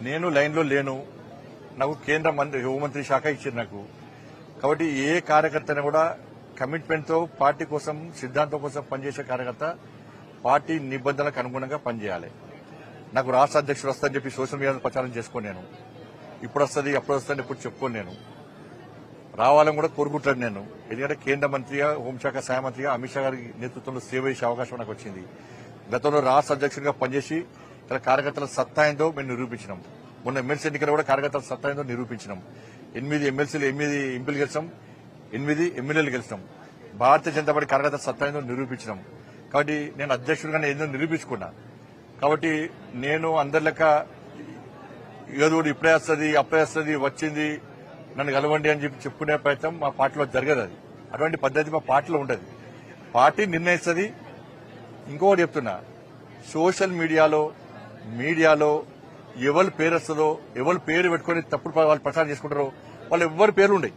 నేను లైన్లో లేను. నాకు కేంద్ర హోంమంత్రి శాఖ ఇచ్చింది నాకు. కాబట్టి ఏ కార్యకర్తను కూడా కమిట్మెంట్తో పార్టీ కోసం సిద్ధాంతం కోసం పనిచేసే కార్యకర్త పార్టీ నిబంధనలకు అనుగుణంగా పనిచేయాలి. నాకు రాష్ట్ర అధ్యక్షుడు వస్తుందని చెప్పి సోషల్ మీడియాలో ప్రచారం చేసుకోను. నేను ఇప్పుడు వస్తుంది అప్పుడు వస్తుంది ఇప్పుడు చెప్పుకోను. నేను రావాలని కూడా కోరుకుంటాను. నేను ఎందుకంటే కేంద్ర మంత్రిగా హోంశాఖ సహాయ మంత్రిగా అమిత్ షా గారి నేతృత్వంలో సేవ చేసే అవకాశం నాకు వచ్చింది. గతంలో రాష్ట్ర అధ్యక్షుడిగా పనిచేసి ఇలా కార్యకర్తల సత్తా ఏందో మేము నిరూపించినాం. మొన్న ఎమ్మెల్సీ ఎన్నికలు కూడా కార్యకర్తల సత్తా ఏందో నిరూపించినాం. 8 ఎమ్మెల్సీలు 8 ఎంపీలు గెలిచాం, 8 ఎమ్మెల్యేలు గెలిచాం. భారతీయ జనతా పార్టీ కార్యకర్తల సత్తా ఏందో నిరూపించినాం. కాబట్టి నేను అధ్యక్షుడిగానే ఏందో నిరూపించుకున్నా. కాబట్టి నేను అందరి లెక్క ఏదో ఇప్పుడే వస్తుంది అప్పుడే వస్తుంది వచ్చింది నన్ను కలవండి అని చెప్పి చెప్పుకునే ప్రయత్నం మా పార్టీలో జరగదు. అది అటువంటి పద్ధతి మా పార్టీలో ఉండదు. పార్టీ నిర్ణయిస్తుంది. ఇంకొకటి చెప్తున్నా, సోషల్ మీడియాలో ఎవరి పేరు వస్తుందో ఎవరి పేరు పెట్టుకుని తప్పుడు వాళ్ళు ప్రచారం చేసుకుంటారో వాళ్ళు ఎవ్వరి పేర్లు ఉండవు.